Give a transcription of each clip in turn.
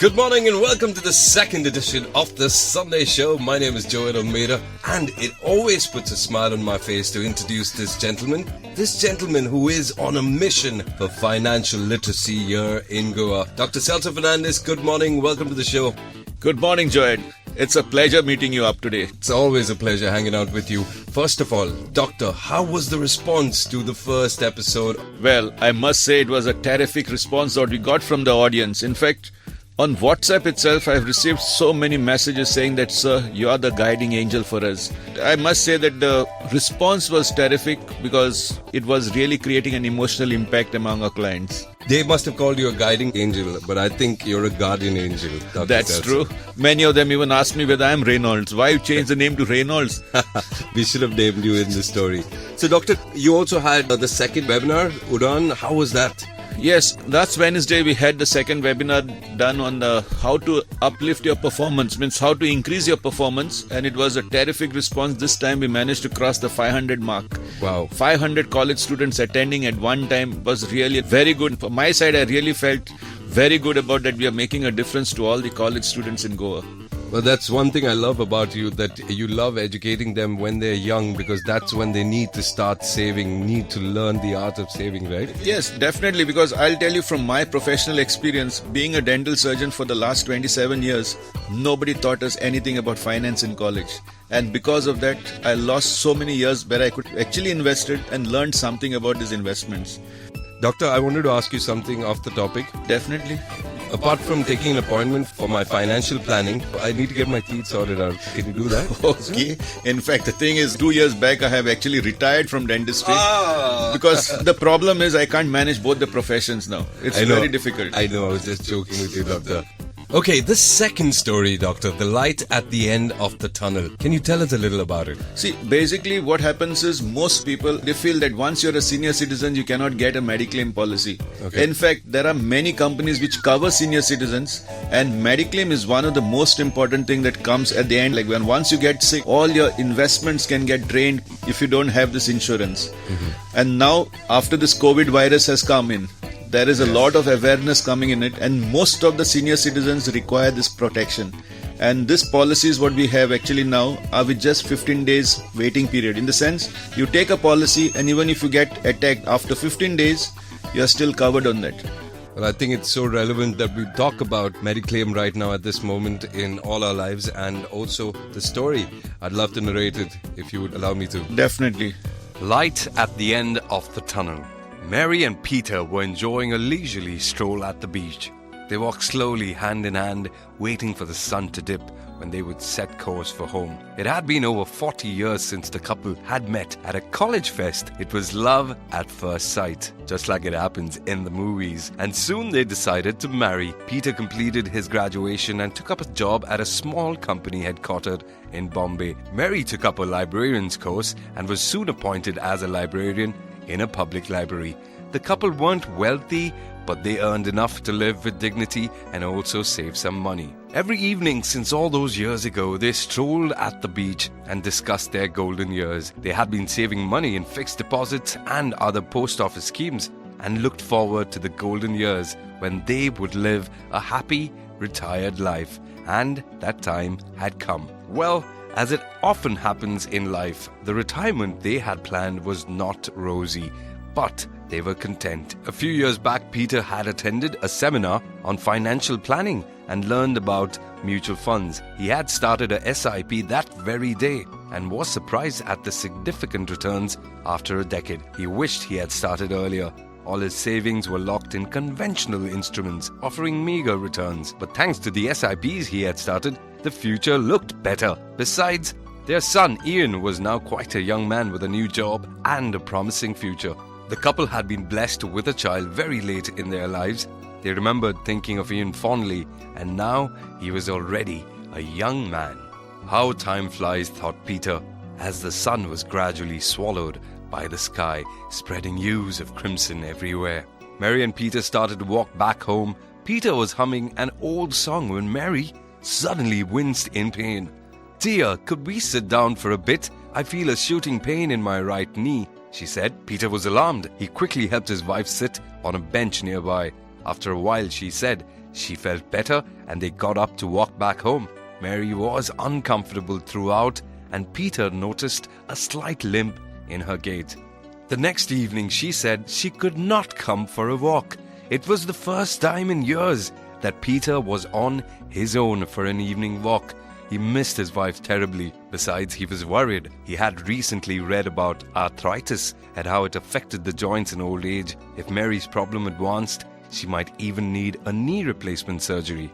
Good morning and welcome to the second edition of the Sunday Show. My name is Joed Almeida and it always puts a smile on my face to introduce this gentleman who is on a mission for financial literacy here in Goa. Dr. Celso Fernandez, good morning. Welcome to the show. Good morning, Joed. It's a pleasure meeting you up today. It's always a pleasure hanging out with you. First of all, Doctor, how was the response to the first episode? Well, I must say it was a terrific response that we got from the audience. In fact, on WhatsApp itself, I've received so many messages saying that, sir, you are the guiding angel for us. I must say that the response was terrific because it was really creating an emotional impact among our clients. They must have called you a guiding angel, but I think you're a guardian angel. Dr. That's Celso. true. Many of them even asked me whether I'm Reynolds. Why you changed the name to Reynolds? We should have named you in the story. So, Doctor, you also had the second webinar, Udan. How was that? Yes, last Wednesday we had the second webinar done on how to uplift your performance, means how to increase your performance, and it was a terrific response. This time we managed to cross the 500 mark. Wow. 500 college students attending at one time was really very good. From my side, I really felt very good about that we are making a difference to all the college students in Goa. Well, that's one thing I love about you, that you love educating them when they're young, because that's when they need to start saving, need to learn the art of saving, right? Yes, definitely, because I'll tell you from my professional experience, being a dental surgeon for the last 27 years, nobody taught us anything about finance in college. And because of that, I lost so many years where I could actually invest it and learn something about these investments. Doctor, I wanted to ask you something off the topic. Definitely. Apart from taking an appointment for my financial planning, I need to get my teeth sorted out. Can you do that? Okay. In fact, the thing is, 2 years back, I have actually retired from dentistry because the problem is I can't manage both the professions now. It's very difficult. I know, I was just joking with you, Doctor. Okay, the second story, Doctor, the light at the end of the tunnel. Can you tell us a little about it? See, basically what happens is most people, they feel that once you're a senior citizen, you cannot get a mediclaim policy. Okay. In fact, there are many companies which cover senior citizens, and mediclaim is one of the most important thing that comes at the end. Like once you get sick, all your investments can get drained if you don't have this insurance. Mm-hmm. And now, after this COVID virus has come in, there is a lot of awareness coming in it, and most of the senior citizens require this protection. And this policy is what we have actually now are with just 15 days waiting period. In the sense, you take a policy and even if you get attacked after 15 days, you are still covered on that. Well, I think it's so relevant that we talk about mediclaim right now at this moment in all our lives, and also the story. I'd love to narrate it if you would allow me to. Definitely. Light at the end of the tunnel. Mary and Peter were enjoying a leisurely stroll at the beach. They walked slowly, hand in hand, waiting for the sun to dip when they would set course for home. It had been over 40 years since the couple had met at a college fest. It was love at first sight, just like it happens in the movies. And soon they decided to marry. Peter completed his graduation and took up a job at a small company headquartered in Bombay. Mary took up a librarian's course and was soon appointed as a librarian in a public library. The couple weren't wealthy, but they earned enough to live with dignity and also save some money. Every evening since all those years ago, they strolled at the beach and discussed their golden years. They had been saving money in fixed deposits and other post office schemes and looked forward to the golden years when they would live a happy, retired life. And that time had come. Well, as it often happens in life, the retirement they had planned was not rosy, but they were content. A few years back, Peter had attended a seminar on financial planning and learned about mutual funds. He had started a SIP that very day and was surprised at the significant returns after a decade. He wished he had started earlier. All his savings were locked in conventional instruments, offering meager returns. But thanks to the SIPs he had started, the future looked better. Besides, their son Ian was now quite a young man with a new job and a promising future. The couple had been blessed with a child very late in their lives. They remembered thinking of Ian fondly, and now he was already a young man. How time flies, thought Peter, as the sun was gradually swallowed by the sky, spreading hues of crimson everywhere. Mary and Peter started to walk back home. Peter was humming an old song when Mary suddenly winced in pain. "Dear, could we sit down for a bit? I feel a shooting pain in my right knee," she said. Peter was alarmed. He quickly helped his wife sit on a bench nearby. After a while, she said, She felt better and they got up to walk back home. Mary was uncomfortable throughout and Peter noticed a slight limp in her gait. The next evening she said she could not come for a walk. It was the first time in years that Peter was on his own for an evening walk. He missed his wife terribly. Besides, he was worried. He had recently read about arthritis and how it affected the joints in old age. If Mary's problem advanced, she might even need a knee replacement surgery.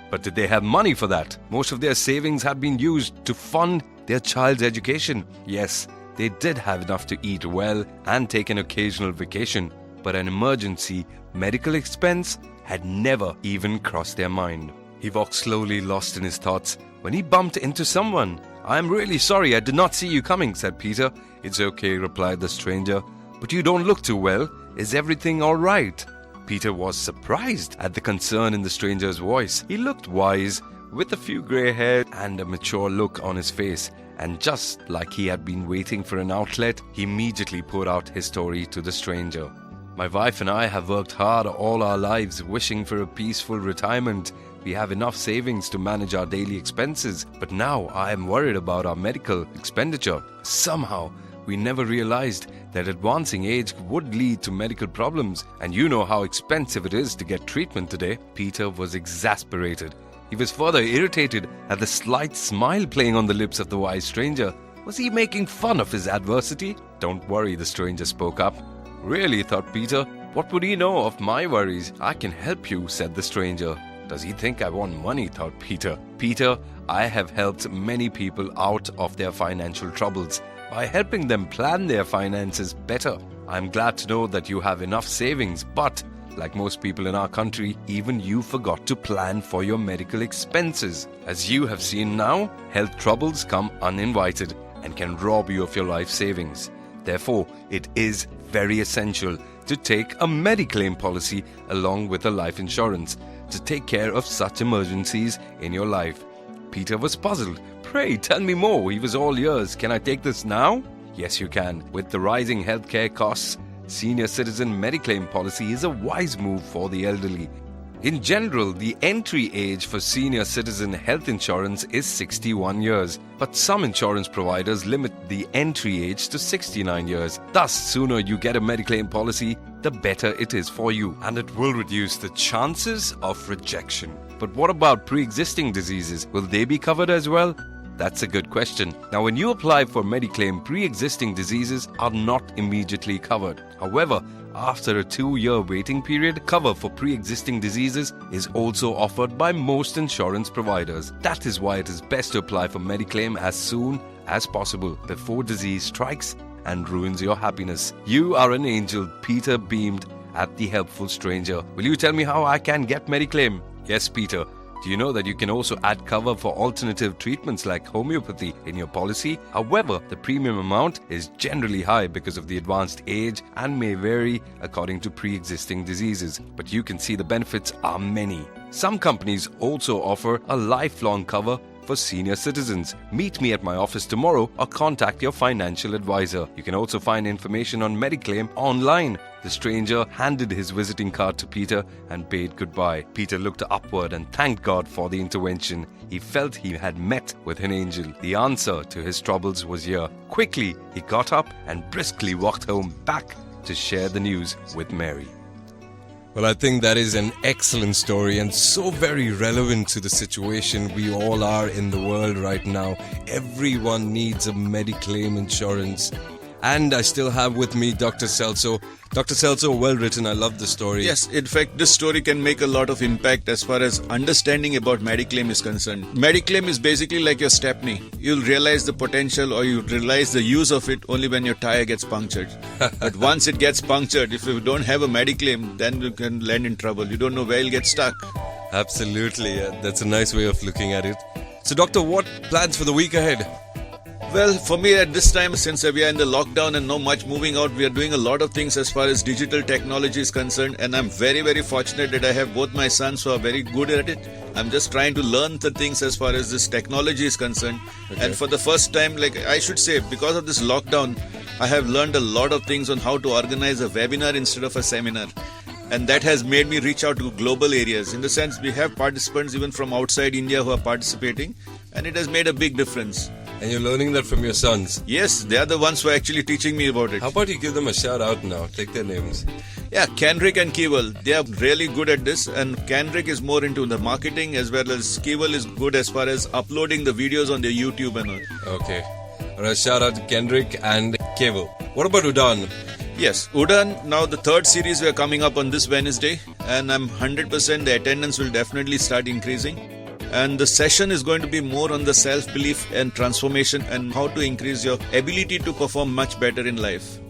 But did they have money for that? Most of their savings had been used to fund their child's education. Yes, they did have enough to eat well and take an occasional vacation, but an emergency medical expense had never even crossed their mind. He walked slowly, lost in his thoughts, when he bumped into someone. "I'm really sorry, I did not see you coming," said Peter. "It's okay," replied the stranger, "but you don't look too well. Is everything all right?" Peter was surprised at the concern in the stranger's voice. He looked wise, with a few grey hairs and a mature look on his face, and just like he had been waiting for an outlet, he immediately poured out his story to the stranger. "My wife and I have worked hard all our lives wishing for a peaceful retirement. We have enough savings to manage our daily expenses, but now I am worried about our medical expenditure. Somehow, we never realized that advancing age would lead to medical problems, and you know how expensive it is to get treatment today." Peter was exasperated. He was further irritated at the slight smile playing on the lips of the wise stranger. Was he making fun of his adversity? "Don't worry," the stranger spoke up. "Really?" thought Peter. "What would he know of my worries? I can help you," said the stranger. "Does he think I want money?" thought Peter. "Peter, I have helped many people out of their financial troubles by helping them plan their finances better. I'm glad to know that you have enough savings, but like most people in our country, even you forgot to plan for your medical expenses. As you have seen now, health troubles come uninvited and can rob you of your life savings. Therefore, it is very essential to take a mediclaim policy along with a life insurance to take care of such emergencies in your life." Peter was puzzled. "Pray tell me more," he was all ears. "Can I take this now?" "Yes, you can. With the rising healthcare costs, senior citizen mediclaim policy is a wise move for the elderly. In general, the entry age for senior citizen health insurance is 61 years, but some insurance providers limit the entry age to 69 years. Thus, sooner you get a mediclaim policy, the better it is for you, and it will reduce the chances of rejection. But what about pre-existing diseases? Will they be covered as well? That's a good question. Now, when you apply for mediclaim, pre-existing diseases are not immediately covered. However, after a 2-year waiting period, cover for pre-existing diseases is also offered by most insurance providers. That is why it is best to apply for mediclaim as soon as possible before disease strikes and ruins your happiness. "You are an angel," Peter beamed at the helpful stranger. "Will you tell me how I can get mediclaim?" "Yes, Peter. Do you know that you can also add cover for alternative treatments like homeopathy in your policy? However, the premium amount is generally high because of the advanced age and may vary according to pre-existing diseases. But you can see the benefits are many. Some companies also offer a lifelong cover for senior citizens. Meet me at my office tomorrow or contact your financial advisor. You can also find information on mediclaim online." The stranger handed his visiting card to Peter and bade goodbye. Peter looked upward and thanked God for the intervention. He felt he had met with an angel. The answer to his troubles was here. Quickly, he got up and briskly walked home back to share the news with Mary. Well, I think that is an excellent story and so very relevant to the situation we all are in the world right now. Everyone needs a mediclaim insurance. And I still have with me Dr. Celso. Dr. Celso, well written. I love the story. Yes, in fact, this story can make a lot of impact as far as understanding about mediclaim is concerned. Mediclaim is basically like your stepney. You'll realize the potential or you realize the use of it only when your tire gets punctured. But once it gets punctured, if you don't have a mediclaim, then you can land in trouble. You don't know where you'll get stuck. Absolutely. That's a nice way of looking at it. So, Doctor, what plans for the week ahead? Well, for me at this time, since we are in the lockdown and not much moving out, we are doing a lot of things as far as digital technology is concerned, and I'm very, very fortunate that I have both my sons who are very good at it. I'm just trying to learn the things as far as this technology is concerned. Okay. And for the first time, like I should say, because of this lockdown, I have learned a lot of things on how to organize a webinar instead of a seminar. And that has made me reach out to global areas. In the sense, we have participants even from outside India who are participating, and it has made a big difference. And you're learning that from your sons. Yes, they are the ones who are actually teaching me about it. How about you give them a shout out now? Take their names. Yeah, Kendrick and Keval, they are really good at this, and Kendrick is more into the marketing, as well as Keval is good as far as uploading the videos on their YouTube and all. Okay. Alright, shout out to Kendrick and Keval. What about Udan? Yes, Udan, now the third series we are coming up on this Wednesday, and I'm 100% the attendance will definitely start increasing. And the session is going to be more on the self-belief and transformation and how to increase your ability to perform much better in life.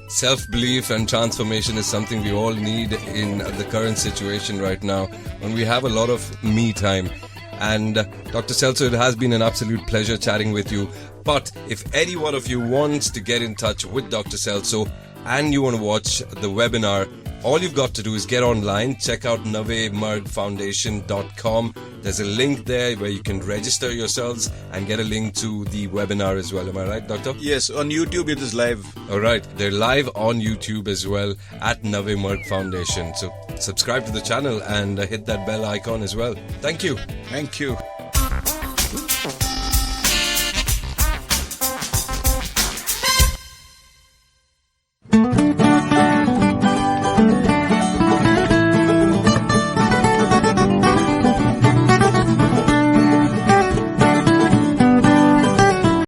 Self-belief and transformation is something we all need in the current situation right now when we have a lot of me time. And Dr. Celso, it has been an absolute pleasure chatting with you. But if any one of you wants to get in touch with Dr. Celso and you want to watch the webinar, all you've got to do is get online, check out navemargfoundation.com. There's a link there where you can register yourselves and get a link to the webinar as well. Am I right, Doctor? Yes, on YouTube it is live. Alright, they're live on YouTube as well at Navemarg Foundation. So subscribe to the channel and hit that bell icon as well. Thank you. Thank you.